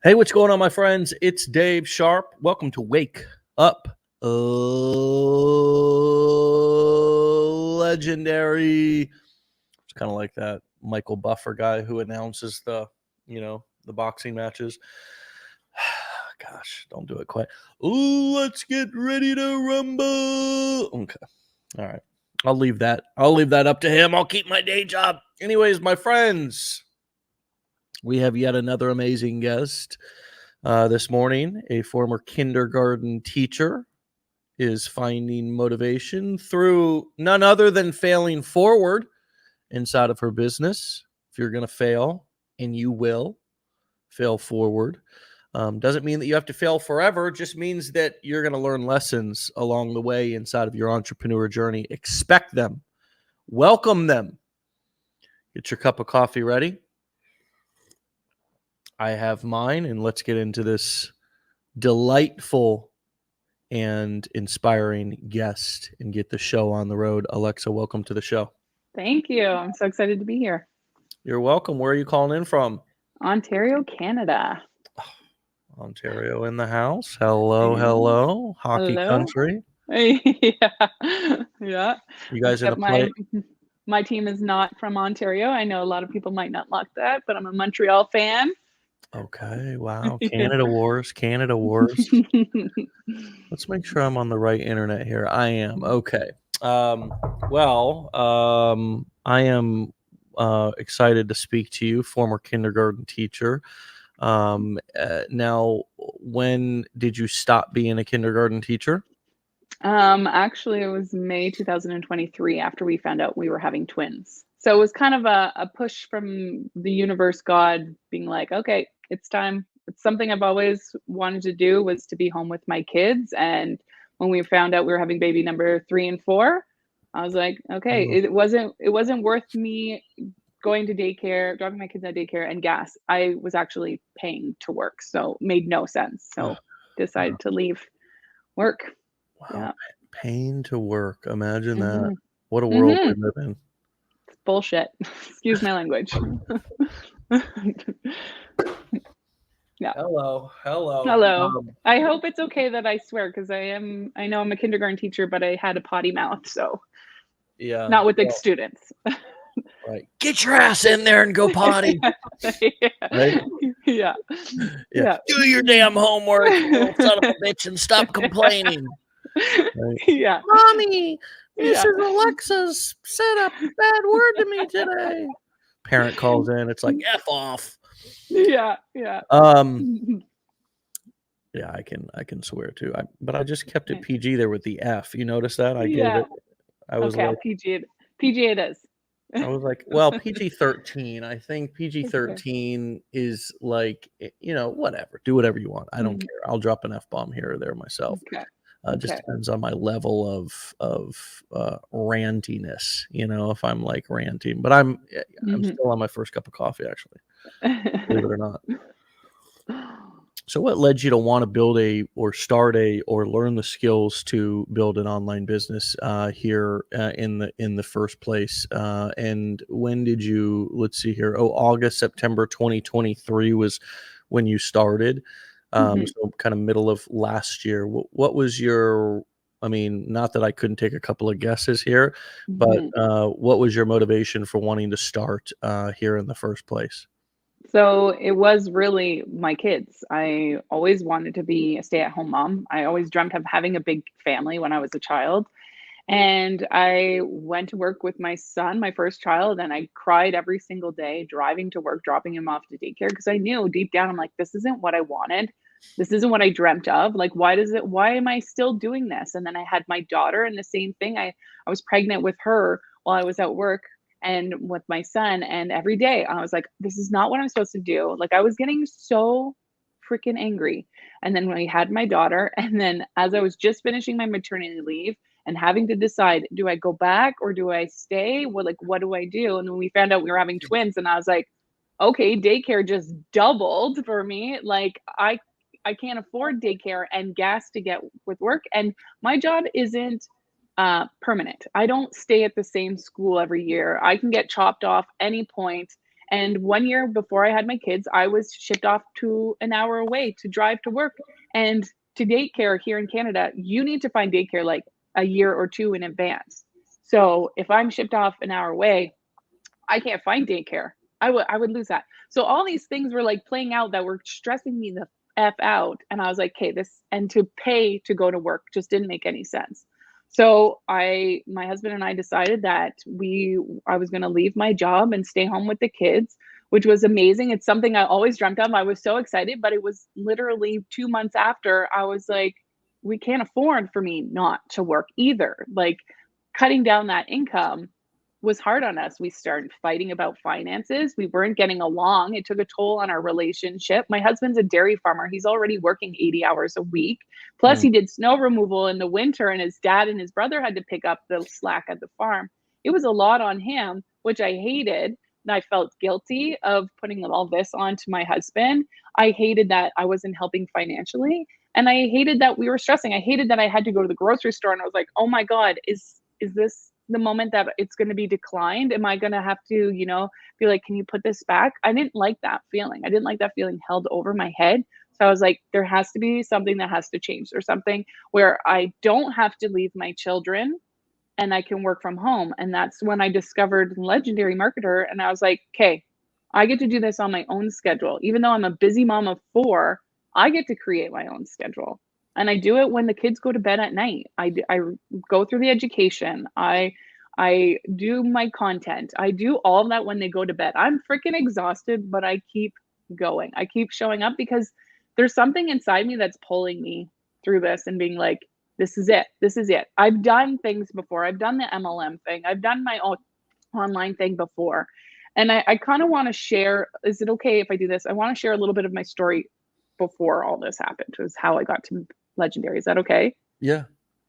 Hey, what's going on, my friends? It's Dave Sharpe. Welcome to Wake Up Legendary. It's kind of like that Michael Buffer guy who announces the boxing matches. Gosh, don't do it quite. Ooh, let's get ready to rumble. Okay. All right. I'll leave that up to him. I'll keep my day job. Anyways, my friends, we have yet another amazing guest. This morning, a former kindergarten teacher is finding motivation through none other than failing forward inside of her business. If you're going to fail, and you will fail forward, doesn't mean that you have to fail forever. It just means that you're going to learn lessons along the way inside of your entrepreneur journey. Expect them. Welcome them. Get your cup of coffee ready. I have mine, and let's get into this delightful and inspiring guest and get the show on the road. Alexa, welcome to the show. Thank you. I'm so excited to be here. You're welcome. Where are you calling in from? Ontario, Canada. Ontario in the house. Hello. Hockey Hello. country. Yeah. You guys in a play? My team is not from Ontario. I know a lot of people might not like that, but I'm a Montreal fan. Okay. Wow. Canada Wars. Let's make sure I'm on the right internet here. I am. Okay. I am excited to speak to you, former kindergarten teacher. Now, when did you stop being a kindergarten teacher? Actually, it was May 2023 after we found out we were having twins. So it was kind of a push from the universe, God being like, okay, it's time. It's something I've always wanted to do, was to be home with my kids. And when we found out we were having baby number 3 and 4, I was like, okay, it wasn't worth me going to daycare, dropping my kids at daycare and gas. I was actually paying to work, so made no sense. So decided to leave work. Wow, yeah. Pain to work. Imagine that. What a world we live in. It's bullshit. Excuse my language. Yeah. Hello. I hope it's okay that I swear, because I know I'm a kindergarten teacher, but I had a potty mouth, so yeah. Not with the students. Right. Get your ass in there and go potty. Right? Yeah. Do your damn homework, you little son of a bitch, and stop complaining. Right? Yeah. Mommy, Mrs. Alexa's said a bad word to me today. Parent calls in. It's like, F off. Yeah. Yeah, I can swear too. But I just kept it PG there with the F. You notice that? I gave it. I was okay, like, PG it is. I was like, well, PG-13. I think PG-13 is like, whatever. Do whatever you want. I don't care. I'll drop an F-bomb here or there myself. Okay. Just depends on my level of rantiness, if I'm like ranting. But I'm still on my first cup of coffee, actually, believe it or not. So what led you to want to build or learn the skills to build an online business here in the first place? And when did you, let's see here, September 2023 was when you started. So kind of middle of last year. What was your, not that I couldn't take a couple of guesses here, but what was your motivation for wanting to start here in the first place? So it was really my kids. I always wanted to be a stay-at-home mom. I always dreamt of having a big family when I was a child. And I went to work with my son, my first child, and I cried every single day driving to work, dropping him off to daycare, because I knew deep down, I'm like, this isn't what I wanted. This isn't what I dreamt of. Like, why am I still doing this? And then I had my daughter, and the same thing. I was pregnant with her while I was at work and with my son. And every day I was like, this is not what I'm supposed to do. Like, I was getting so freaking angry. And then when I had my daughter, and then as I was just finishing my maternity leave and having to decide, do I go back or do I stay? What do I do? And when we found out we were having twins, and I was like, okay, daycare just doubled for me. Like, I can't afford daycare and gas to get with work. And my job isn't permanent. I don't stay at the same school every year. I can get chopped off any point And 1 year before I had my kids, I was shipped off to an hour away to drive to work. And to daycare here in Canada, you need to find daycare like a year or two in advance. So if I'm shipped off an hour away, I can't find daycare. I would lose that. So all these things were like playing out that were stressing me the F out. And I was like, okay, this, and to pay to go to work just didn't make any sense. So my husband and I decided that I was going to leave my job and stay home with the kids, which was amazing. It's something I always dreamt of. I was so excited, but it was literally 2 months after I was like, we can't afford for me not to work either. Like cutting down that income was hard on us. We started fighting about finances. We weren't getting along. It took a toll on our relationship. My husband's a dairy farmer. He's already working 80 hours a week. Plus, he did snow removal in the winter, and his dad and his brother had to pick up the slack at the farm. It was a lot on him, which I hated. And I felt guilty of putting all this on to my husband. I hated that I wasn't helping financially. And I hated that we were stressing. I hated that I had to go to the grocery store and I was like, oh my God, is this the moment that it's going to be declined? Am I going to have to, be like, can you put this back? I didn't like that feeling. I didn't like that feeling held over my head. So I was like, there has to be something that has to change. There's something where I don't have to leave my children and I can work from home. And that's when I discovered Legendary Marketer. And I was like, okay, I get to do this on my own schedule. Even though I'm a busy mom of 4, I get to create my own schedule. And I do it when the kids go to bed at night. I go through the education. I do my content. I do all of that when they go to bed. I'm freaking exhausted, but I keep going. I keep showing up because there's something inside me that's pulling me through this and being like, this is it. This is it. I've done things before. I've done the MLM thing. I've done my own online thing before. And I kind of want to share, is it okay if I do this? I want to share a little bit of my story before all this happened, was how I got to Legendary. Is that okay? Yeah.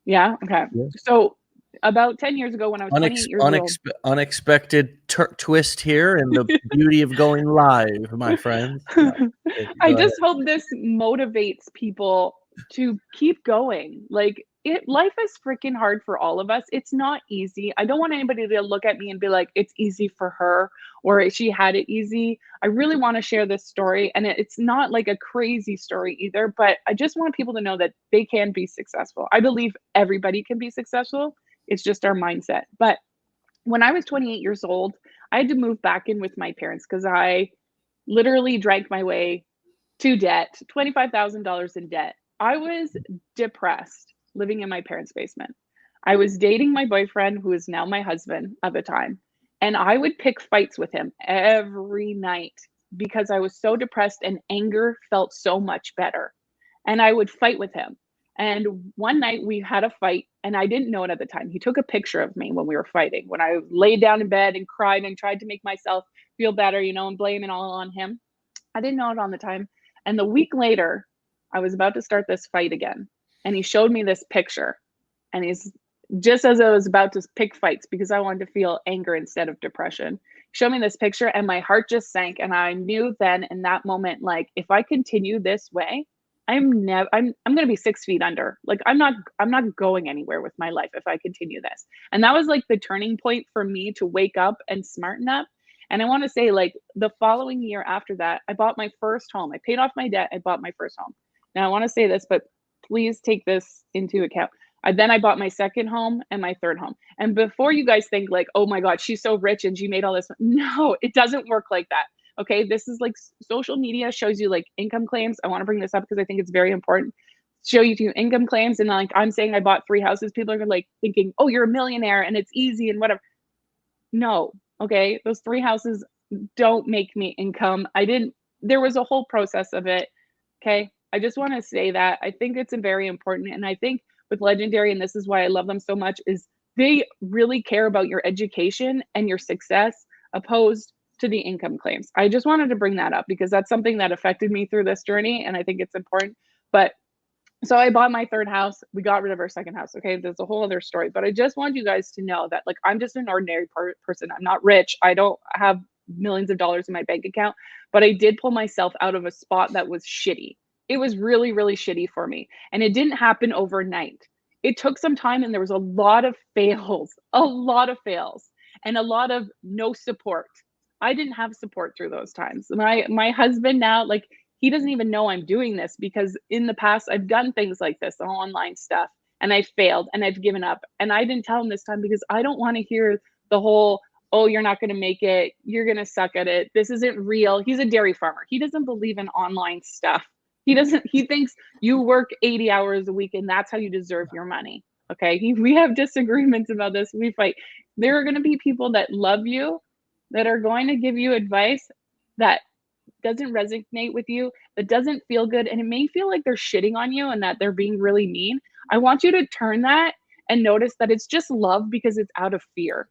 Yeah. Okay. Yeah. So about 10 years ago when I was 28 years old. Unexpected twist here and the beauty of going live, my friends. I just hope this motivates people to keep going. Like life is freaking hard for all of us. It's not easy. I don't want anybody to look at me and be like, it's easy for her or she had it easy. I really want to share this story. And it's not like a crazy story either, but I just want people to know that they can be successful. I believe everybody can be successful. It's just our mindset. But when I was 28 years old, I had to move back in with my parents because I literally drank my way to debt, $25,000 in debt. I was depressed living in my parents' basement. I was dating my boyfriend, who is now my husband at the time, and I would pick fights with him every night because I was so depressed and anger felt so much better. And I would fight with him. And one night we had a fight and I didn't know it at the time. He took a picture of me when we were fighting, when I laid down in bed and cried and tried to make myself feel better, and blame it all on him. I didn't know it on the time. And the week later, I was about to start this fight again. And he showed me this picture. And he's just as I was about to pick fights because I wanted to feel anger instead of depression. He showed me this picture and my heart just sank. And I knew then in that moment, like, if I continue this way, I'm going to be 6 feet under. Like, I'm not going anywhere with my life if I continue this. And that was like the turning point for me to wake up and smarten up. And I want to say, like, the following year after that, I bought my first home. I paid off my debt. I bought my first home. Now I want to say this, but please take this into account. Then I bought my second home and my third home. And before you guys think like, oh my God, she's so rich and she made all this. No, it doesn't work like that. Okay. This is like social media shows you like income claims. I want to bring this up because I think it's very important. Show you two income claims. And like, I'm saying I bought 3 houses. People are like thinking, oh, you're a millionaire and it's easy and whatever. No. Okay. Those 3 houses don't make me income. There was a whole process of it. Okay. I just want to say that I think it's very important. And I think with Legendary, and this is why I love them so much, is they really care about your education and your success opposed to the income claims. I just wanted to bring that up because that's something that affected me through this journey. And I think it's important. But so I bought my third house. We got rid of our second house. Okay. There's a whole other story, but I just want you guys to know that like, I'm just an ordinary person. I'm not rich. I don't have millions of dollars in my bank account, but I did pull myself out of a spot that was shitty. It was really, really shitty for me. And it didn't happen overnight. It took some time and there was a lot of fails, and a lot of no support. I didn't have support through those times. My husband now, like, he doesn't even know I'm doing this because in the past I've done things like this, the online stuff, and I failed and I've given up. And I didn't tell him this time because I don't want to hear the whole, oh, you're not going to make it. You're going to suck at it. This isn't real. He's a dairy farmer. He doesn't believe in online stuff. He thinks you work 80 hours a week and that's how you deserve your money. Okay. We have disagreements about this. We fight. There are going to be people that love you, that are going to give you advice that doesn't resonate with you, that doesn't feel good. And it may feel like they're shitting on you and that they're being really mean. I want you to turn that and notice that it's just love because it's out of fear.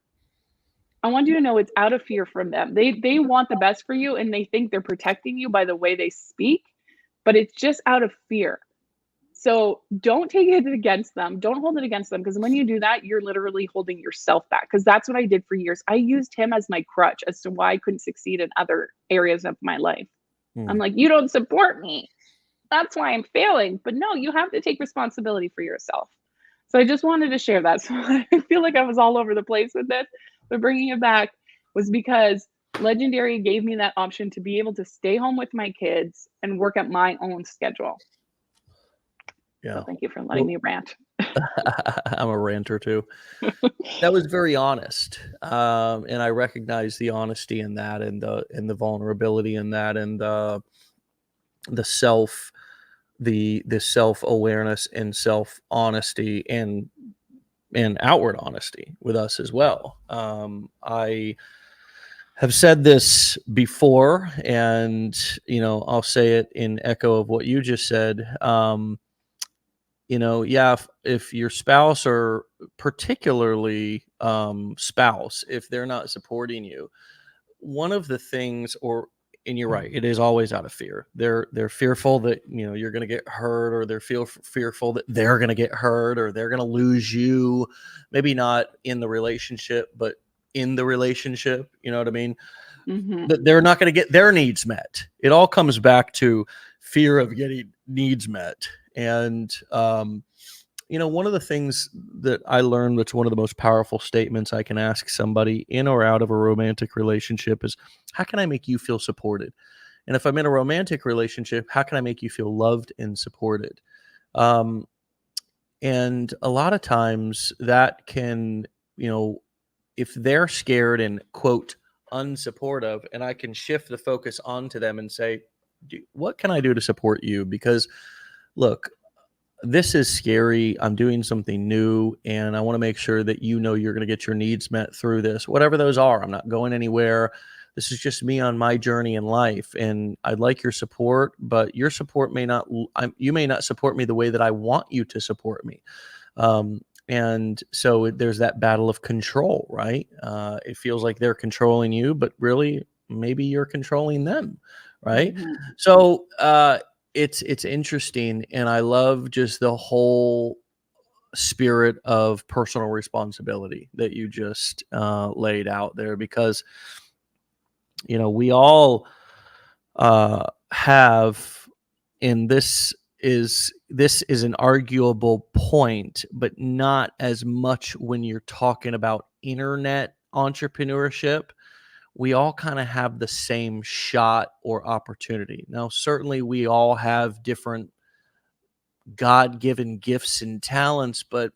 I want you to know it's out of fear from them. They want the best for you and they think they're protecting you by the way they speak, but it's just out of fear. So don't take it against them. Don't hold it against them because when you do that, you're literally holding yourself back. Because that's what I did for years. I used him as my crutch as to why I couldn't succeed in other areas of my life. I'm like, you don't support me. That's why I'm failing. But no, you have to take responsibility for yourself. So I just wanted to share that. So I feel like I was all over the place with this, but bringing it back was because Legendary gave me that option to be able to stay home with my kids and work at my own schedule. Yeah. So thank you for letting me rant. I'm a ranter too. That was very honest, and I recognize the honesty in that, and the vulnerability in that, and the self awareness and self honesty and outward honesty with us as well. I have said this before, and I'll say it in echo of what you just said. If your spouse, or particularly spouse, if they're not supporting you, one of the things, and you're right, it is always out of fear. They're fearful that you're going to get hurt, or they're fearful that they're going to get hurt, or they're going to lose you. Maybe not in the relationship, but in the relationship. You know what I mean? Mm-hmm. That they're not going to get their needs met. It all comes back to fear of getting needs met. And, one of the things that I learned that's one of the most powerful statements I can ask somebody in or out of a romantic relationship is, how can I make you feel supported? And if I'm in a romantic relationship, how can I make you feel loved and supported? And a lot of times that can, if they're scared and quote unsupportive, and I can shift the focus onto them and say, what can I do to support you? Because look, this is scary. I'm doing something new, and I want to make sure that you're going to get your needs met through this, whatever those are. I'm not going anywhere. This is just me on my journey in life, and I'd like your support, but your support you may not support me the way that I want you to support me. And so there's that battle of control, right? It feels like they're controlling you, but really maybe you're controlling them, right? Mm-hmm. So, it's interesting, and I love just the whole spirit of personal responsibility that you just laid out there, because we all have, and this is an arguable point, but not as much when you're talking about internet entrepreneurship. We all kind of have the same shot or opportunity. Now, certainly we all have different God-given gifts and talents, but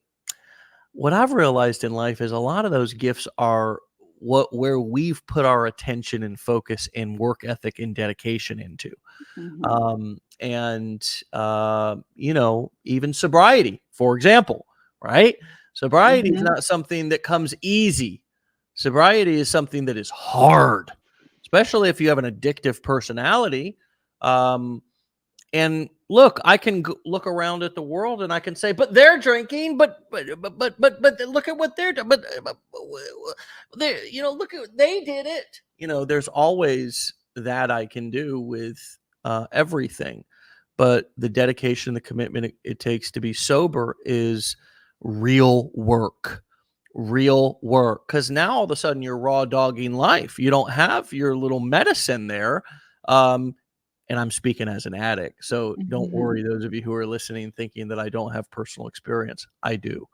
what I've realized in life is a lot of those gifts are where we've put our attention and focus and work ethic and dedication into. Mm-hmm. Even sobriety, for example, right? Sobriety is Mm-hmm. not something that comes easy. Sobriety is something that is hard, especially if you have an addictive personality. And look, I can look around at the world and I can say, but they're drinking, but look at what they're doing. But they, look at, they did it. There's always that I can do with everything. But the dedication, the commitment it takes to be sober is real work. Real work. Because now all of a sudden you're raw dogging life. You don't have your little medicine there. And I'm speaking as an addict. So don't Mm-hmm. worry, those of you who are listening thinking that I don't have personal experience. I do.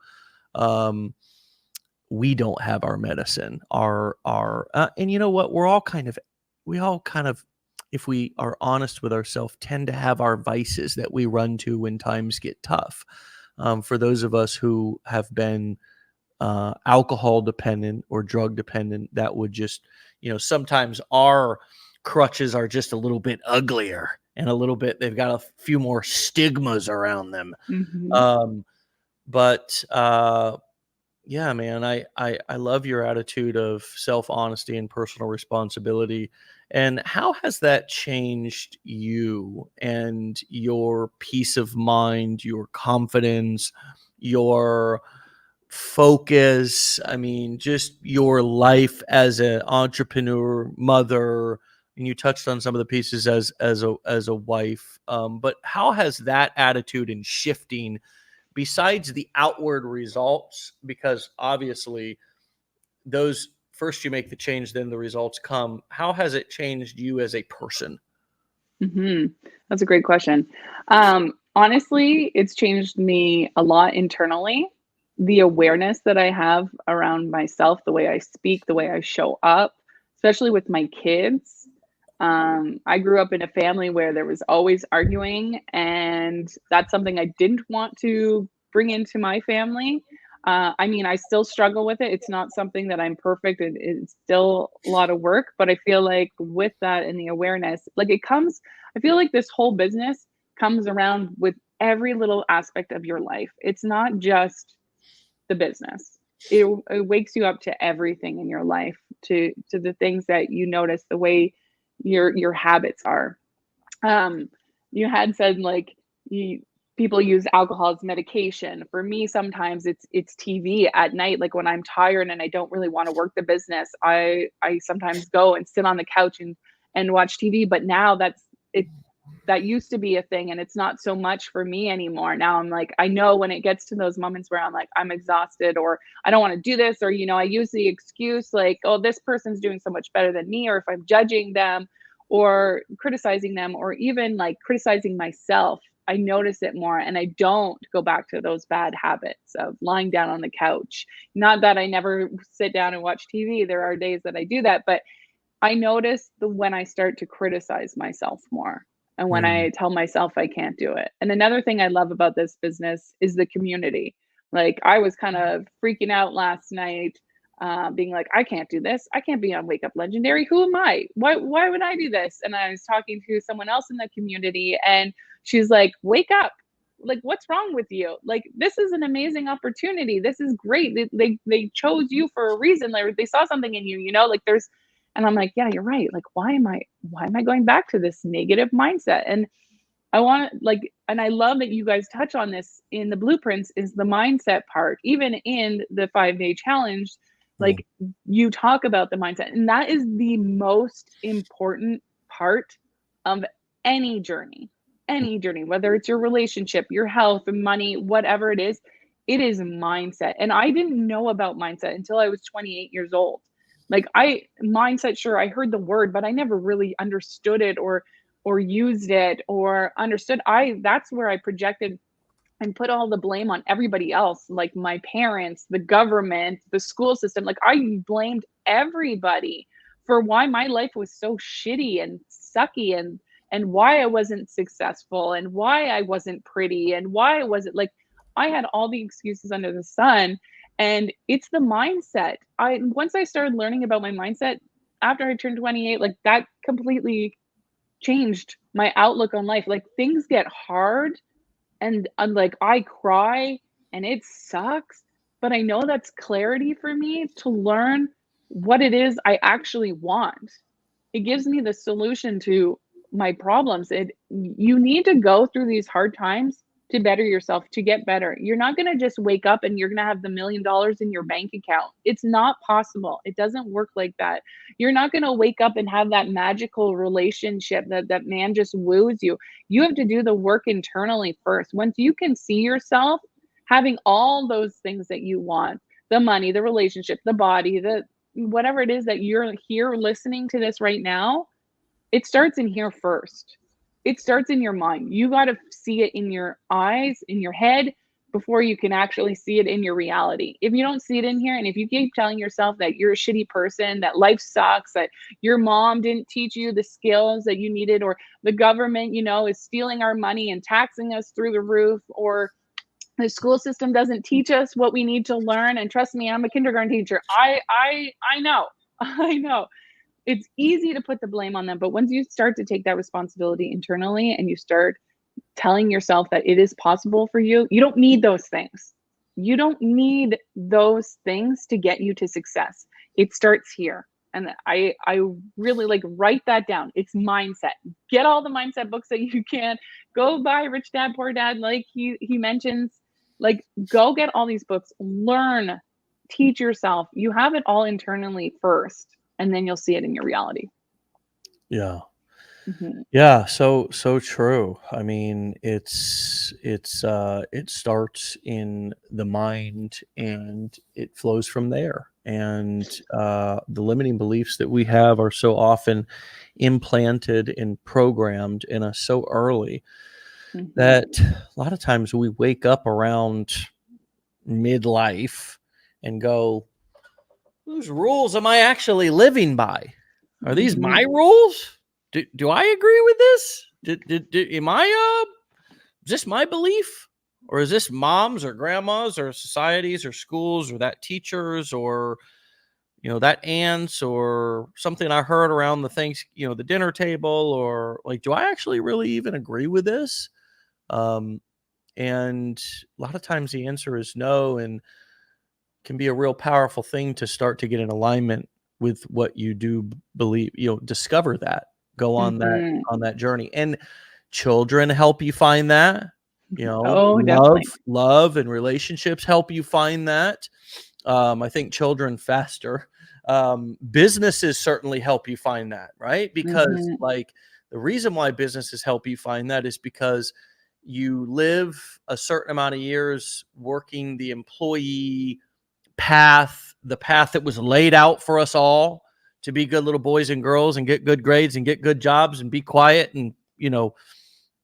we don't have our medicine, and you know what? We all kind of, if we are honest with ourselves, tend to have our vices that we run to when times get tough. For those of us who have been alcohol dependent or drug dependent, that would just, sometimes our crutches are just a little bit uglier and they've got a few more stigmas around them. Mhm. Um, but yeah, man, I love your attitude of self-honesty and personal responsibility. And how has that changed you and your peace of mind, your confidence, your focus? I mean, just your life as an entrepreneur, mother, and you touched on some of the pieces as a wife. But how has that attitude and shifting, besides the outward results, because obviously those first you make the change, then the results come. How has it changed you as a person? Mhm. That's a great question. Honestly, it's changed me a lot internally. The awareness that I have around myself, the way I speak, the way I show up, especially with my kids. I grew up in a family where there was always arguing, and that's something I didn't want to bring into my family. I mean, I still struggle with it. It's not something that I'm perfect. It's still a lot of work, but I feel like with that and the awareness, like it comes, I feel like this whole business comes around with every little aspect of your life. It's not just the business. It wakes you up to everything in your life, to the things that you notice, the way your habits are. Um, you had said like you people use alcohol as medication. For me, sometimes it's TV at night. Like when I'm tired and I don't really want to work the business, I sometimes go and sit on the couch and watch TV. But now it that used to be a thing and it's not so much for me anymore. Now I'm like, I know when it gets to those moments where I'm like, I'm exhausted or I don't want to do this, or, I use the excuse like, oh, this person's doing so much better than me, or if I'm judging them or criticizing them or even like criticizing myself, I notice it more and I don't go back to those bad habits of lying down on the couch. Not that I never sit down and watch TV. There are days that I do that, but I notice the when I start to criticize myself more and when Mm. I tell myself I can't do it. And another thing I love about this business is the community. Like I was kind of freaking out last night, being like, I can't do this. I can't be on Wake Up Legendary. Who am I? Why would I do this? And I was talking to someone else in the community and she's like, wake up. Like, what's wrong with you? Like, this is an amazing opportunity. This is great. They chose you for a reason. Like, they saw something in you, like there's, and I'm like, yeah, you're right. Like, why am I going back to this negative mindset? And I want like, and I love that you guys touch on this in the blueprints is the mindset part. Even in the 5-day challenge, Mm. like you talk about the mindset, and that is the most important part of any journey. Any journey, whether it's your relationship, your health, money, whatever it is mindset. And I didn't know about mindset until I was 28 years old. Like I mindset, sure, I heard the word, but I never really understood it or used it or understood. That's where I projected and put all the blame on everybody else, like my parents, the government, the school system. Like I blamed everybody for why my life was so shitty and sucky and why I wasn't successful and why I wasn't pretty and why I wasn't like I had all the excuses under the sun. And it's the mindset. I once I started learning about my mindset after I turned 28, like that completely changed my outlook on life. Like things get hard and I'm like, I cry and it sucks, but I know that's clarity for me to learn what it is I actually want. It gives me the solution to my problems. You need to go through these hard times to better yourself, to get better. You're not going to just wake up and you're going to have the $1 million in your bank account. It's not possible. It doesn't work like that. You're not going to wake up and have that magical relationship that man just woos you. You have to do the work internally first. Once you can see yourself having all those things that you want, the money, the relationship, the body, the whatever it is that you're here listening to this right now, it starts in here first. It starts in your mind. You got to see it in your eyes, in your head, before you can actually see it in your reality. If you don't see it in here, and if you keep telling yourself that you're a shitty person, that life sucks, that your mom didn't teach you the skills that you needed, or the government, is stealing our money and taxing us through the roof, or the school system doesn't teach us what we need to learn. And trust me, I'm a kindergarten teacher. I know. I know. It's easy to put the blame on them, but once you start to take that responsibility internally and you start telling yourself that it is possible for you, you don't need those things. You don't need those things to get you to success. It starts here. And I really write that down. It's mindset. Get all the mindset books that you can. Go buy Rich Dad Poor Dad, like he mentions. Go get all these books. Learn. Teach yourself. You have it all internally first, and then you'll see it in your reality. Yeah. Mm-hmm. Yeah, so true. I mean, it starts in the mind and it flows from there. And the limiting beliefs that we have are so often implanted and programmed in us so early that a lot of times we wake up around midlife and go, whose rules am I actually living by? Are these my rules? Do I agree with this? Am I is this my belief? Or is this mom's or grandma's or society's or schools or that teacher's or that aunt's or something I heard around the dinner table, or do I actually really even agree with this? And a lot of times the answer is no, and can be a real powerful thing to start to get in alignment with what you do believe, discover that, go on that journey. And children help you find that, Oh, definitely. love and relationships help you find that. I think children faster. Businesses certainly help you find that, right? Because the reason why businesses help you find that is because you live a certain amount of years working the employee path, the path that was laid out for us all to be good little boys and girls and get good grades and get good jobs and be quiet and,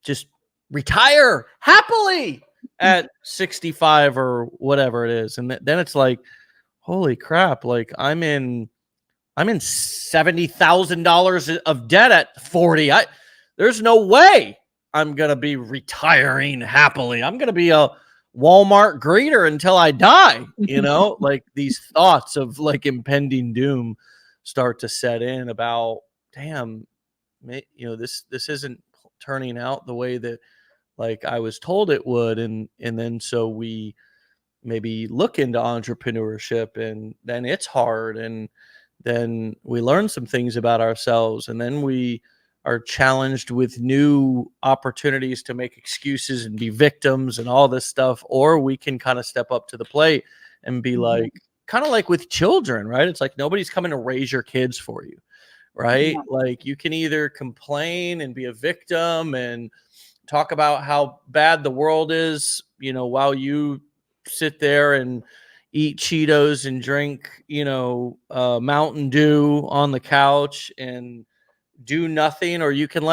just retire happily at 65 or whatever it is. And then it's like, holy crap, I'm in $70,000 of debt at 40. There's no way I'm going to be retiring happily. I'm going to be a Walmart greeter until I die. These thoughts of impending doom start to set in about, damn, this isn't turning out the way that I was told it would. And then so we maybe look into entrepreneurship, and then it's hard, and then we learn some things about ourselves, and then we are challenged with new opportunities to make excuses and be victims and all this stuff. Or we can kind of step up to the plate and be kind of like with children, right? It's like nobody's coming to raise your kids for you, right? Yeah. You can either complain and be a victim and talk about how bad the world is, while you sit there and eat Cheetos and drink, Mountain Dew on the couch and do nothing. Or you can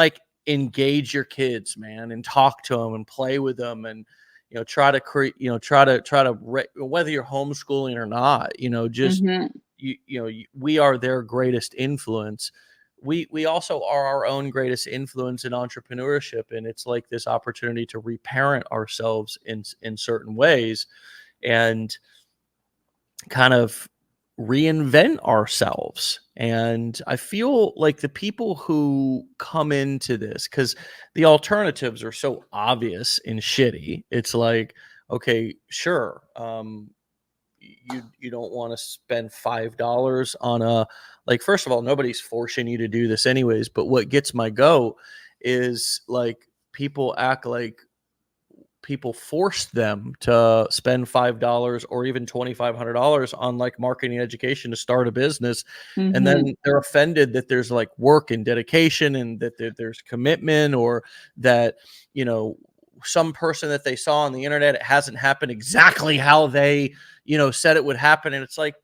engage your kids, man, and talk to them and play with them and, try to create, whether you're homeschooling or not, we are their greatest influence. We also are our own greatest influence in entrepreneurship. And it's like this opportunity to reparent ourselves in certain ways and kind of reinvent ourselves. And I feel like the people who come into this, because the alternatives are so obvious and shitty, it's like, okay, sure, you don't want to spend $5 on a, first of all, nobody's forcing you to do this anyways. But what gets my goat is people act like people forced them to spend $5 or even $2,500 on marketing education to start a business. And then they're offended that there's work and dedication and that there's commitment, or that, some person that they saw on the internet, it hasn't happened exactly how they, said it would happen. And it's like,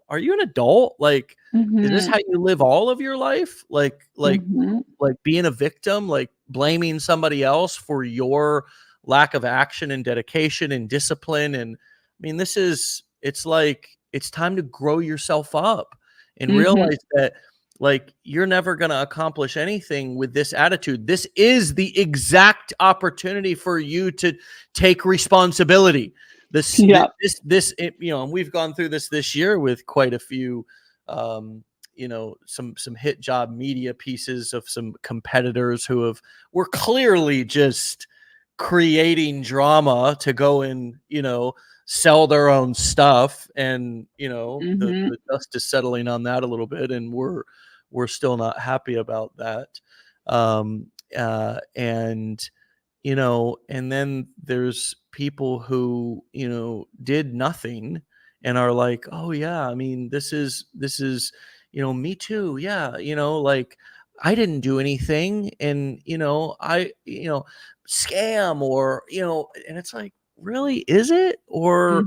are you an adult? Is this how you live all of your life? Being a victim, blaming somebody else for your lack of action and dedication and discipline. And I mean, it's like, it's time to grow yourself up and realize that, like, you're never going to accomplish anything with this attitude. This is the exact opportunity for you to take responsibility. Yeah. And we've gone through this year with quite a few, some hit job media pieces of some competitors who were clearly just creating drama to go and, sell their own stuff. And, the dust is settling on that a little bit, and we're still not happy about that. And then there's people who, did nothing and are like, oh yeah, I mean, this is, me too. Yeah. Like, I didn't do anything, and, scam, or, and it's like, really, is it? Or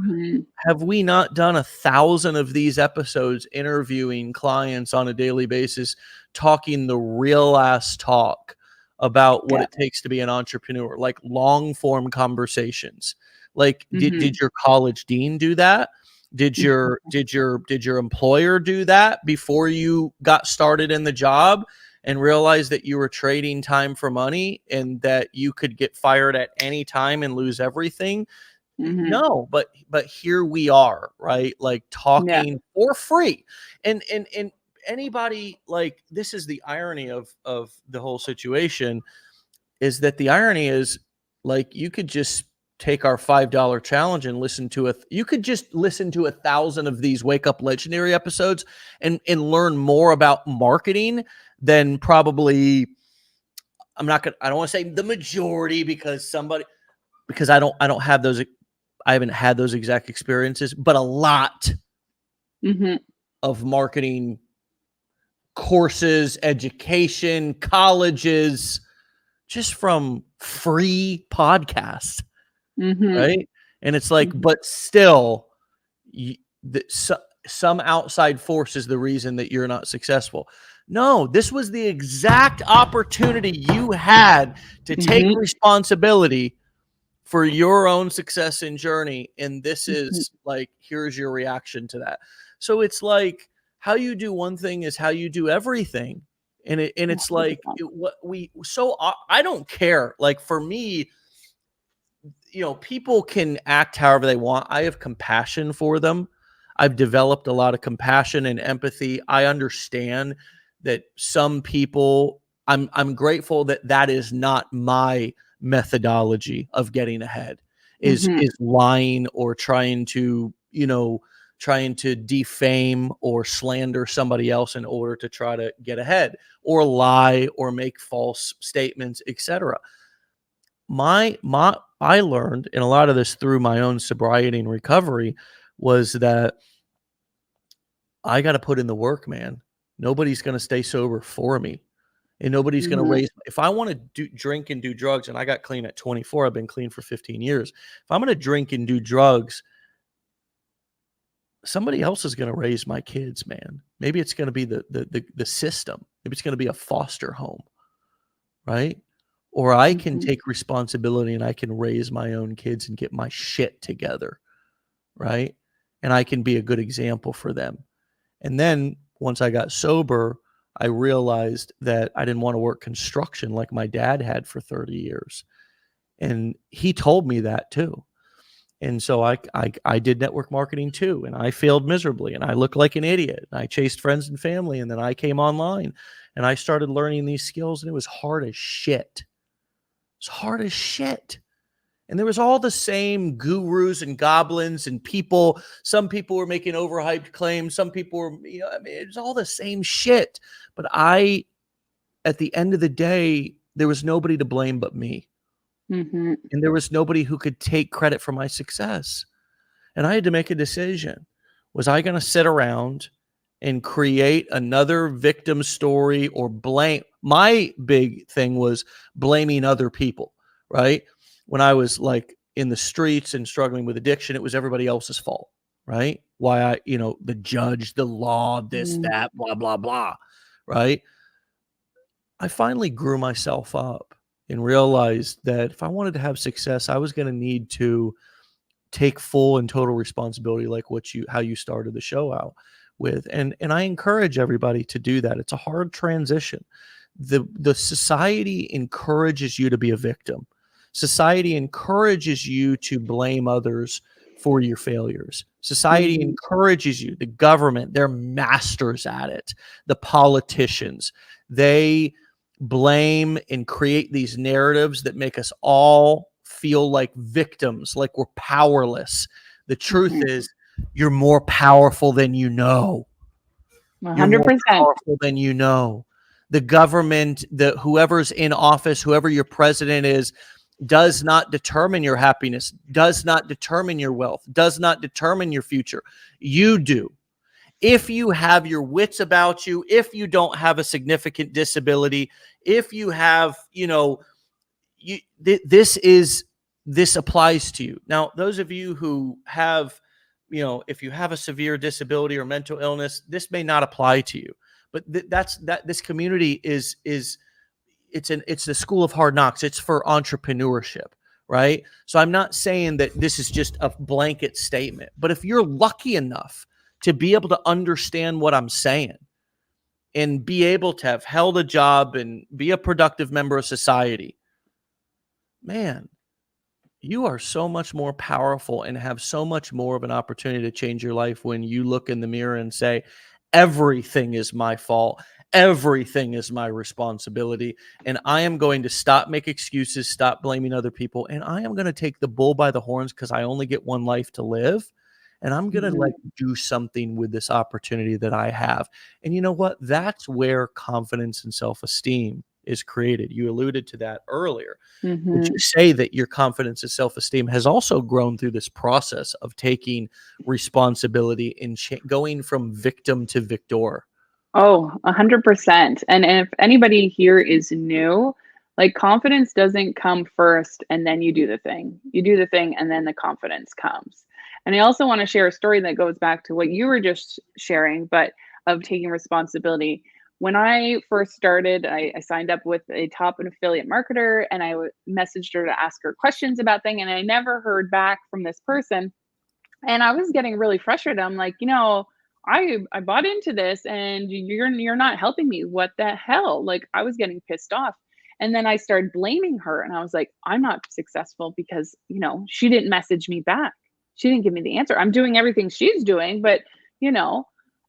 have we not done 1,000 of these episodes interviewing clients on a daily basis, talking the real ass talk about what it takes to be an entrepreneur, like long form conversations? Like, did your college dean do that? Did your employer do that before you got started in the job and realized that you were trading time for money and that you could get fired at any time and lose everything? No, but here we are, right? Like, talking for free. And anybody, like, this is the irony of the whole situation, is that the irony is, like, you could just take our $5 challenge and you could just listen to 1,000 of these Wake Up Legendary episodes and learn more about marketing than probably, I don't want to say the majority, because I haven't had those exact experiences, but a lot of marketing courses, education, colleges, just from free podcasts, right? And it's like, but still, some outside force is the reason that you're not successful. No, this was the exact opportunity you had to take responsibility for your own success and journey. And this is like, here's your reaction to that. So it's like, how you do one thing is how you do everything. And it's like, I don't care. Like, for me, people can act however they want. I have compassion for them. I've developed a lot of compassion and empathy. I understand that some people, I'm grateful that is not my methodology of getting ahead, is lying or trying to defame or slander somebody else in order to try to get ahead, or lie or make false statements, etc. I learned, and a lot of this through my own sobriety and recovery, was that I got to put in the work, man. Nobody's going to stay sober for me. And nobody's going to raise. If I want to drink and do drugs, and I got clean at 24, I've been clean for 15 years. If I'm going to drink and do drugs, somebody else is going to raise my kids, man. Maybe it's going to be the system. Maybe it's going to be a foster home, right? Or I can take responsibility and I can raise my own kids and get my shit together, right? And I can be a good example for them. And then once I got sober, I realized that I didn't want to work construction like my dad had for 30 years. And he told me that too. And so I did network marketing too. And I failed miserably, and I looked like an idiot. And I chased friends and family. And then I came online and I started learning these skills, and it was hard as shit. It's hard as shit. And there was all the same gurus and goblins and people. Some people were making overhyped claims. Some people were, it was all the same shit. But at the end of the day, there was nobody to blame but me. And there was nobody who could take credit for my success. And I had to make a decision. Was I going to sit around and create another victim story or blame? My big thing was blaming other people, right? When I was like in the streets and struggling with addiction, it was everybody else's fault, right? Why the judge, the law, this, that, blah, blah, blah, right? I finally grew myself up and realized that if I wanted to have success, I was going to need to take full and total responsibility, like how you started the show out with. And I encourage everybody to do that. It's a hard transition. The society encourages you to be a victim. Society encourages you to blame others for your failures. Society encourages you, the government, they're masters at it. The politicians, they blame and create these narratives that make us all feel like victims, like we're powerless. The truth is, you're more powerful than you know. You're more 100%. powerful than you know. The government, whoever's in office, whoever your president is, does not determine your happiness, does not determine your wealth, does not determine your future. You do. If you have your wits about you, if you don't have a significant disability, if you have, this applies to you. Now, those of you who have, if you have a severe disability or mental illness, this may not apply to you. But this community is it's the school of hard knocks. It's for entrepreneurship, right? So I'm not saying that this is just a blanket statement, but if you're lucky enough to be able to understand what I'm saying and be able to have held a job and be a productive member of society, man, you are so much more powerful and have so much more of an opportunity to change your life when you look in the mirror and say, everything is my fault. Everything is my responsibility. And I am going to stop making excuses, stop blaming other people. And I am going to take the bull by the horns because I only get one life to live. And I'm going to do something with this opportunity that I have. And you know what? That's where confidence and self-esteem is created. You alluded to that earlier. Would you say that your confidence and self-esteem has also grown through this process of taking responsibility and going from victim to victor? Oh, 100%. And if anybody here is new, like confidence doesn't come first and then you do the thing. You do the thing and then the confidence comes. And I also want to share a story that goes back to what you were just sharing, but of taking responsibility. When I first started, I signed up with a top affiliate marketer and I messaged her to ask her questions about things, and I never heard back from this person. And I was getting really frustrated. I'm like, I bought into this and you're not helping me. What the hell? Like I was getting pissed off. And then I started blaming her and I was like, I'm not successful because, she didn't message me back. She didn't give me the answer. I'm doing everything she's doing, but, you know,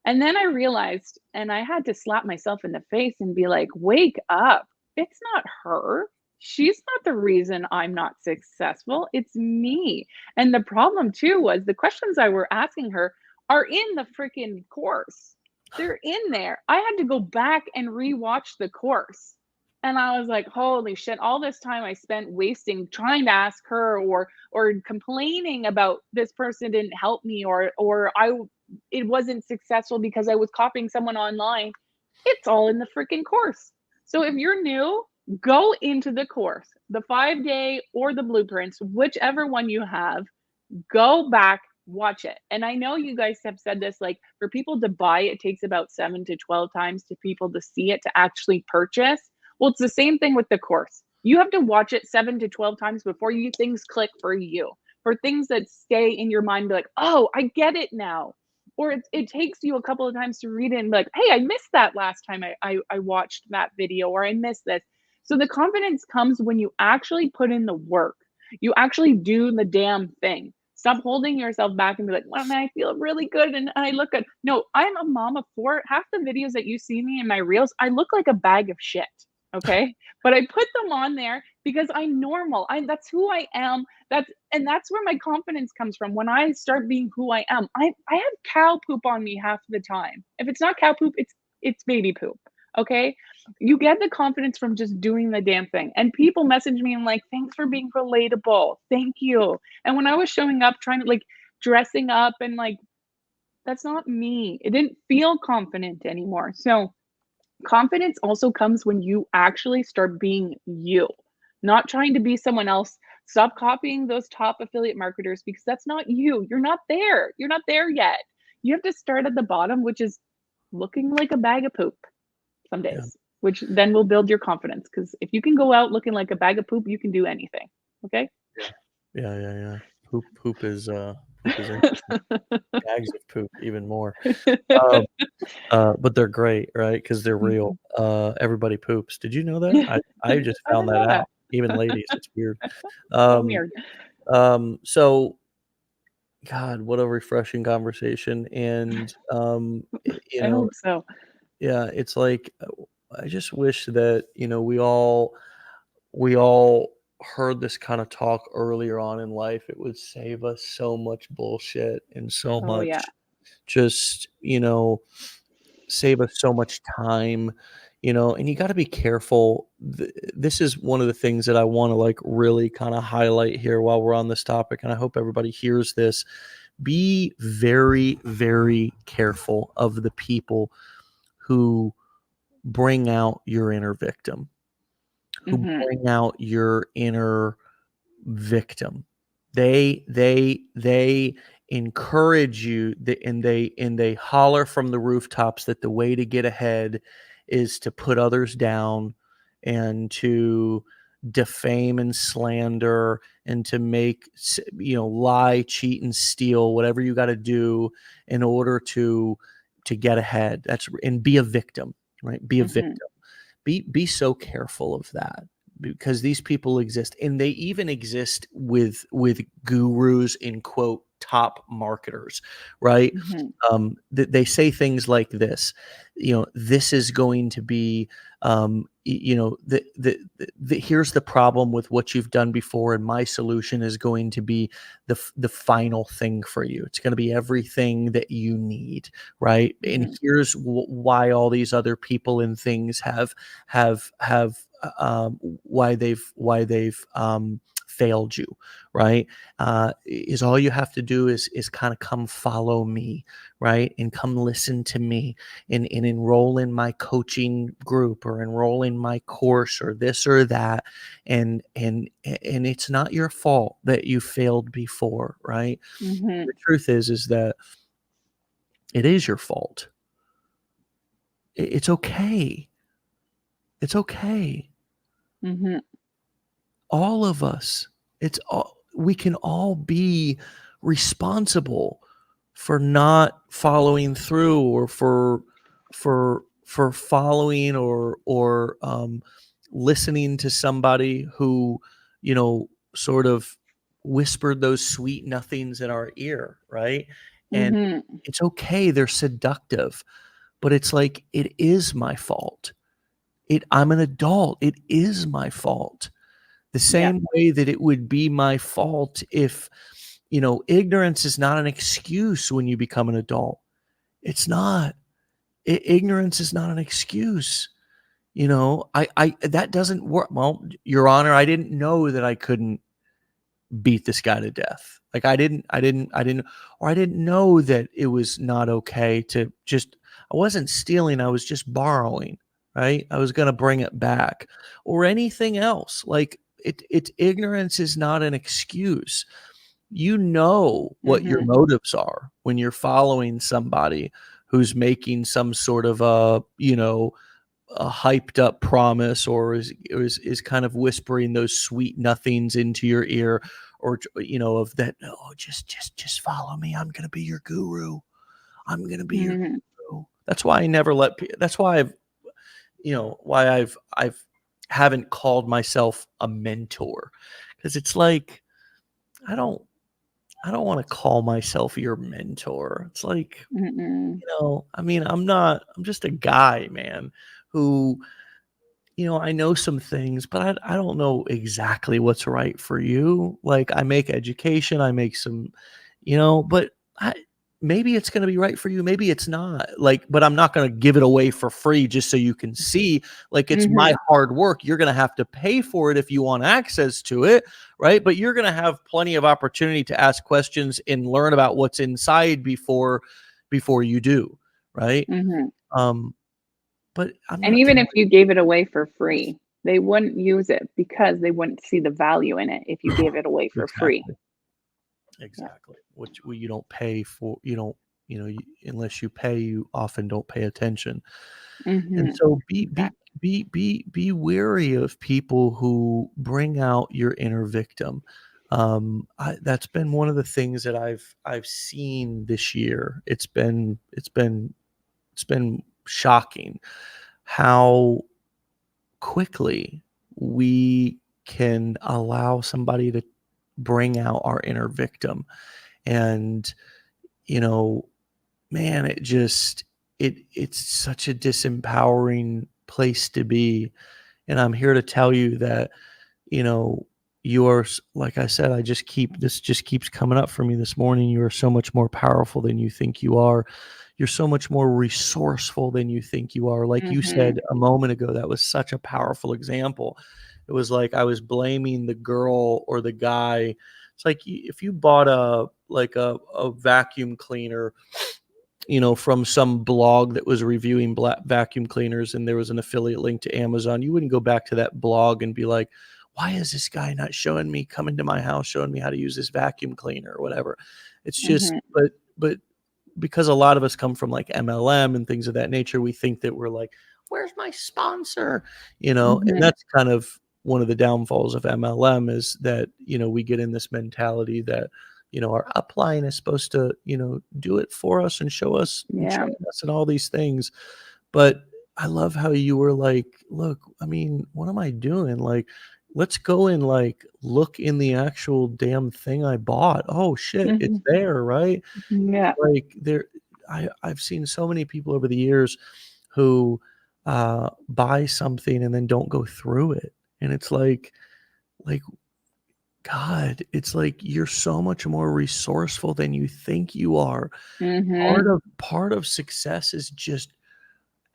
and then I realized and I had to slap myself in the face and be like, wake up. It's not her. She's not the reason I'm not successful. It's me. And the problem too was the questions I were asking her are in the freaking course. They're in there. I had to go back and rewatch the course. And I was like, holy shit, all this time I spent wasting trying to ask her or complaining about this person didn't help me or it wasn't successful because I was copying someone online. It's all in the freaking course. So if you're new, go into the course, the 5-day or the blueprints, whichever one you have, go back, watch it. And I know you guys have said this, like for people to buy, it takes about 7 to 12 times to people to see it to actually purchase. Well, it's the same thing with the course. You have to watch it 7 to 12 times before things click for you, for things that stay in your mind, be like, oh, I get it now. Or it takes you a couple of times to read it and be like, hey, I missed that last time I watched that video, or I missed this. So the confidence comes when you actually put in the work. You actually do the damn thing. Stop holding yourself back and be like, well, man, I feel really good and I look good. No, I'm a mom of 4. Half the videos that you see me in my reels, I look like a bag of shit. Okay. But I put them on there because I'm normal. That's who I am. That's where my confidence comes from. When I start being who I am, I have cow poop on me half the time. If it's not cow poop, it's baby poop. Okay. You get the confidence from just doing the damn thing. And people message me and like, thanks for being relatable. Thank you. And when I was showing up, trying to like dressing up and like, that's not me. It didn't feel confident anymore. So confidence also comes when you actually start being you, not trying to be someone else. Stop copying those top affiliate marketers because that's not you. You're not there. You're not there yet. You have to start at the bottom, which is looking like a bag of poop some Yeah. days. which then will build your confidence. Because if you can go out looking like a bag of poop, you can do anything. Okay. Yeah. Poop is interesting. Bags of poop, even more. Um, but they're great, right? Because they're real. Mhm. Everybody poops. Did you know that? I just I found didn't that know that. out. Even ladies, it's weird. So Um, weird. so God, what a refreshing conversation. And you I know, hope so. yeah, it's like I just wish that, we all heard this kind of talk earlier on in life. It would save us so much bullshit and so Oh yeah. much just, save us so much time, and you got to be careful. This is one of the things that I want to like really kind of highlight here while we're on this topic. And I hope everybody hears this. Be very, very careful of the people who bring out your inner victim, who Mhm. bring out your inner victim. They encourage you, and they holler from the rooftops that the way to get ahead is to put others down and to defame and slander and to make lie, cheat, and steal, whatever you got to do in order to get ahead. And be a victim, right? Be a Mhm. victim. Be so careful of that, because these people exist, and they even exist with gurus, in quote, top marketers, right? Mhm. They say things like this, this is going to be, here's the problem with what you've done before, and my solution is going to be the final thing for you. It's going to be everything that you need, right? And Mhm. here's why all these other people and things have why they've failed you, right? Is all you have to do is kind of come follow me, right? And come listen to me, and enroll in my coaching group, or enroll in my course, or this or that. And it's not your fault that you failed before, right? The Mhm. truth is that it is your fault. It's okay. It's okay. Mhm. All of us, we can all be responsible for not following through, or for following, or listening to somebody who, sort of whispered those sweet nothings in our ear, right? And Mhm. it's okay, they're seductive, but it's like, it is my fault. I'm an adult, it is my fault. The Yeah. same way that it would be my fault if, ignorance is not an excuse when you become an adult. It's not. Ignorance is not an excuse. I that doesn't work. Well, Your Honor, I didn't know that I couldn't beat this guy to death. Like I didn't know that it was not okay to just, I wasn't stealing, I was just borrowing, right? I was going to bring it back, or anything else. Like ignorance is not an excuse. You know what your Mhm. motives are when you're following somebody who's making some sort of a hyped up promise, or is kind of whispering those sweet nothings into your ear, or of that, oh, just follow me, I'm going to be your guru, I'm going to be your Mhm. guru. That's why I never that's why I've haven't called myself a mentor, because it's like, I don't I don't want to call myself your mentor. It's like, Mm-mm. I mean, I'm just a guy, man, who, I know some things, but I don't know exactly what's right for you. Like, I make education, I make some, but I, maybe it's going to be right for you. Maybe it's not. Like, but I'm not going to give it away for free just so you can see. Like, it's my Mhm. hard work. You're going to have to pay for it if you want access to it, right? But you're going to have plenty of opportunity to ask questions and learn about what's inside before you do, right? Mhm. Um, but I'm And not even telling. if you gave it away for free, they wouldn't use it because they wouldn't see the value in it if you gave it away for free. Exactly. Yeah. Exactly. Which you don't pay for, unless you pay, you often don't pay attention. And Mhm. so be Exactly. be wary of people who bring out your inner victim. That's been one of the things that I've seen this year. It's been shocking how quickly we can allow somebody to bring out our inner victim. And, you know, man, it's such a disempowering place to be. And I'm here to tell you that, you know, like I said, this just keeps coming up for me this morning. You are so much more powerful than you think you are. You're so much more resourceful than you think you are. Like you Mhm. said a moment ago, that was such a powerful example. It was like I was blaming the girl or the guy. It's like if you bought a vacuum cleaner, from some blog that was reviewing black vacuum cleaners and there was an affiliate link to Amazon, you wouldn't go back to that blog and be like, why is this guy not coming to my house, showing me how to use this vacuum cleaner or whatever? It's just, Mhm. but because a lot of us come from like MLM and things of that nature, we think that we're like, where's my sponsor? And Mhm. that's kind of one of the downfalls of MLM is that, we get in this mentality that, our upline is supposed to, do it for us and show us and Yeah. train us and all these things. But I love how you were like, look, I mean, what am I doing? Like, let's go and like look in the actual damn thing I bought. Oh shit, it's Mhm. there, right? Yeah. Like I've seen so many people over the years who buy something and then don't go through it. And it's like God, it's like you're so much more resourceful than you think you are. Mhm. Part of success is just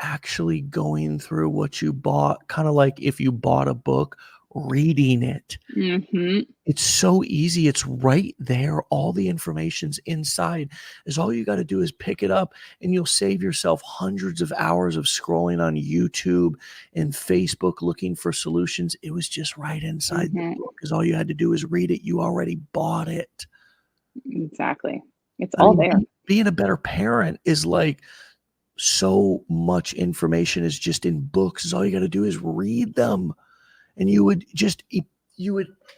actually going through what you bought, kind of like if you bought a book, reading it. Mhm. It's so easy. It's right there. All the information's inside. Is all you got to do is pick it up and you'll save yourself hundreds of hours of scrolling on YouTube and Facebook looking for solutions. It was just right inside the Mhm. book. Is all you had to do is read it. You already bought it. Exactly. It's I all mean, there. being a better parent is like so much information is just in books. Is all you got to do is read them and you would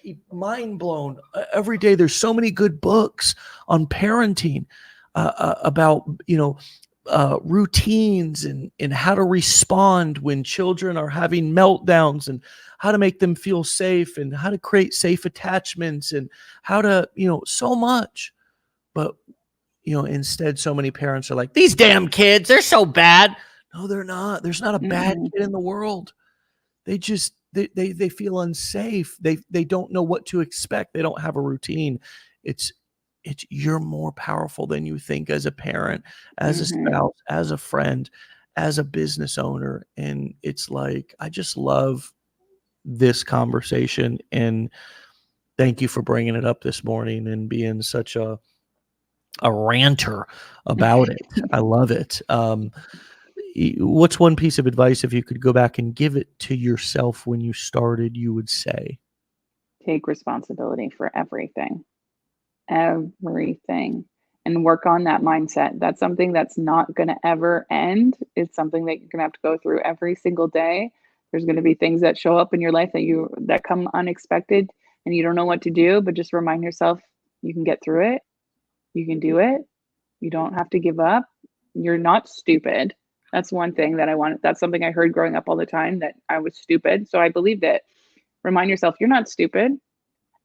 be mind blown every day. There's so many good books on parenting about routines and how to respond when children are having meltdowns and how to make them feel safe and how to create safe attachments and how to so much. But instead so many parents are like, these damn kids, they're so bad. No, they're not. There's not a bad Mm-mm. kid in the world. They feel unsafe. They don't know what to expect. They don't have a routine. It's you're more powerful than you think as a parent, as a Mhm. spouse, as a friend, as a business owner. And it's like I just love this conversation and thank you for bringing it up this morning and being such a ranter about it. I love it. What's one piece of advice if you could go back and give it to yourself when you started, you would say? Take responsibility for everything. Everything. And work on that mindset. That's something that's not gonna ever end. It's something that you're gonna have to go through every single day. There's gonna be things that show up in your life that come unexpected and you don't know what to do, but just remind yourself you can get through it. You can do it. You don't have to give up. You're not stupid. That's one thing that's something I heard growing up all the time that I was stupid. So I believed it. Remind yourself you're not stupid.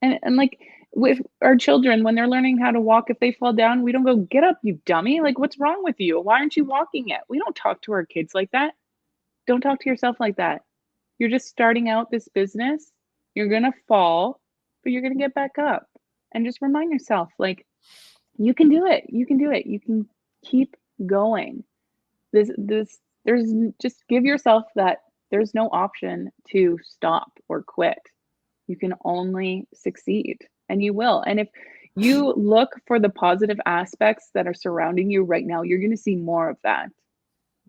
And like with our children, when they're learning how to walk, if they fall down, we don't go, "Get up, you dummy." Like, "What's wrong with you? Why aren't you walking yet?" We don't talk to our kids like that. Don't talk to yourself like that. You're just starting out this business. You're gonna fall, but you're gonna get back up. And just remind yourself, like, you can do it. You can do it. You can keep going. Just give yourself that there's no option to stop or quit. You can only succeed, and you will. And if you look for the positive aspects that are surrounding you right now, you're going to see more of that.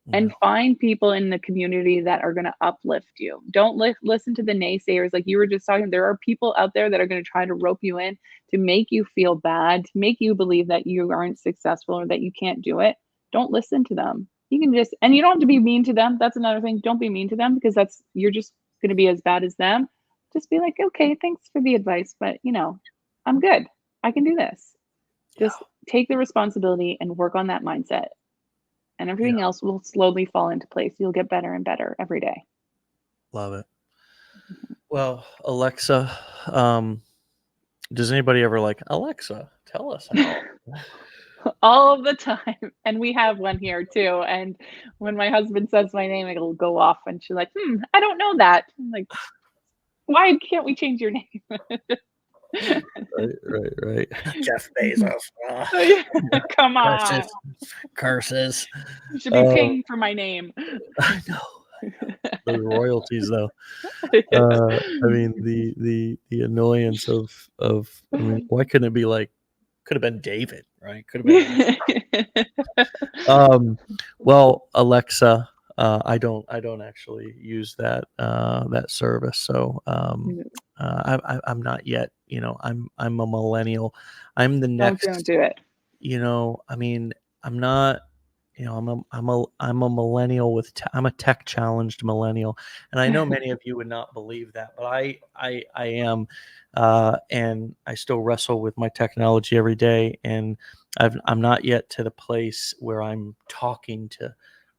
Yeah. And find people in the community that are going to uplift you. Don't listen to the naysayers. Like you were just talking, there are people out there that are going to try to rope you in to make you feel bad, to make you believe that you aren't successful or that you can't do it. Don't listen to them. You can just, and you don't have to be mean to them. That's another thing. Don't be mean to them, because you're just going to be as bad as them. Just be like, okay, thanks for the advice, but I'm good. I can do this. Just take the responsibility and work on that mindset, and everything else will slowly fall into place. You'll get better and better every day. Love it. Well, Alexa, does anybody ever like, Alexa, tell us how? All the time. And we have one here too. And when my husband says my name, it'll go off and she's like, I don't know that. I'm like, why can't we change your name? Right. Jeff Bezos. Come on. Curses. You should be paying for my name. I know. Those royalties, though. I mean, the annoyance of I mean, why couldn't it be like, could have been David, right? Could have been. Well, Alexa, I don't actually use that service, so I'm not yet. I'm a millennial. I'm the next. Don't do it. I mean, I'm not. I'm a millennial I'm a tech challenged millennial, and I know many of you would not believe that, but I am, and I still wrestle with my technology every day, and I'm not yet to the place where I'm talking to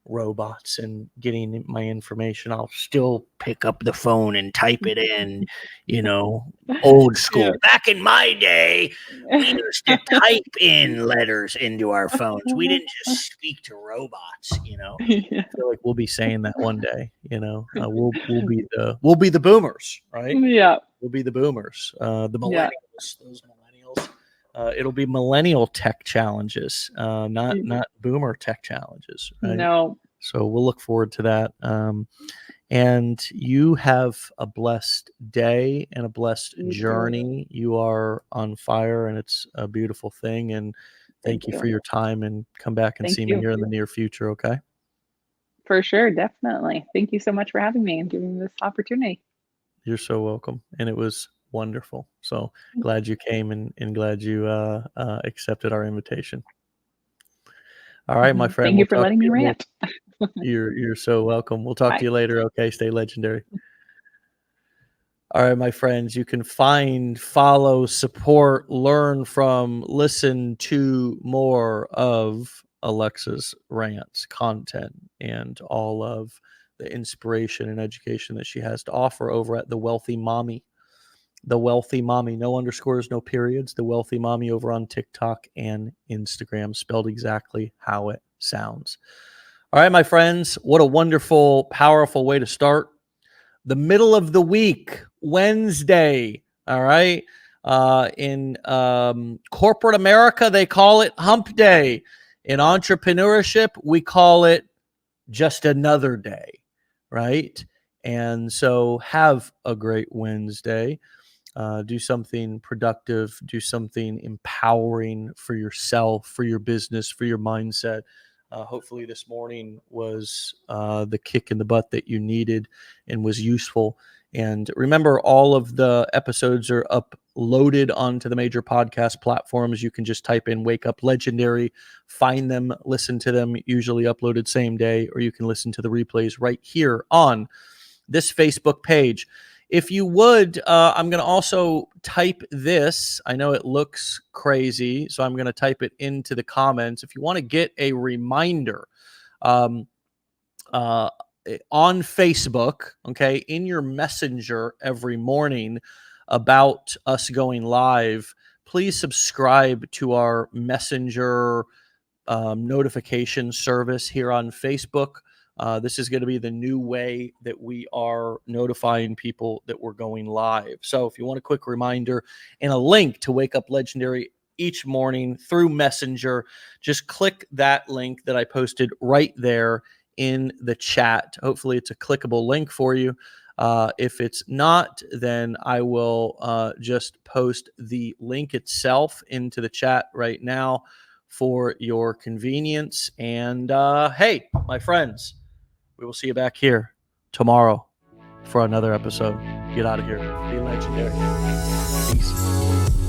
robots and getting my information. I'll still pick up the phone and type it in, old school. Yeah. Back in my day, we used to type in letters into our phones. We didn't just speak to robots, I feel like we'll be saying that one day, we'll be the boomers, right? Yeah. We'll be the boomers, the millennials, those millennials. It'll be millennial tech challenges, not boomer tech challenges. Right? No. So we'll look forward to that. And you have a blessed day and a blessed journey. You are on fire, and it's a beautiful thing. And thank you for your time, and come back and see me here in the near future. Okay. For sure. Definitely. Thank you so much for having me and giving me this opportunity. You're so welcome. And it was wonderful. So glad you came, and glad you accepted our invitation. All right, my friend. Thank you for letting me rant. You're so welcome. We'll talk to you later. Okay, stay legendary. All right, my friends. You can find, follow, support, learn from, listen to more of Alexa's rants, content, and all of the inspiration and education that she has to offer over at The Wealthy Mommy. The Wealthy Mommy, no underscores, no periods. The Wealthy Mommy over on TikTok and Instagram, spelled exactly how it sounds. All right, my friends, what a wonderful, powerful way to start the middle of the week, Wednesday. All right. In corporate America, they call it Hump Day. In entrepreneurship, we call it just another day, right? And so have a great Wednesday. Do something productive, do something empowering for yourself, for your business, for your mindset. Hopefully this morning was the kick in the butt that you needed and was useful. And remember, all of the episodes are uploaded onto the major podcast platforms. You can just type in Wake Up Legendary, find them, listen to them, usually uploaded same day, or you can listen to the replays right here on this Facebook page. If you would, I'm going to also type this. I know it looks crazy, so I'm going to type it into the comments. If you want to get a reminder on Facebook, okay, in your messenger every morning about us going live, please subscribe to our messenger notification service here on Facebook. This is going to be the new way that we are notifying people that we're going live. So if you want a quick reminder and a link to Wake Up Legendary each morning through Messenger, just click that link that I posted right there in the chat. Hopefully it's a clickable link for you. If it's not, then I will just post the link itself into the chat right now for your convenience. And hey, my friends, we will see you back here tomorrow for another episode. Get out of here. Be legendary. Peace.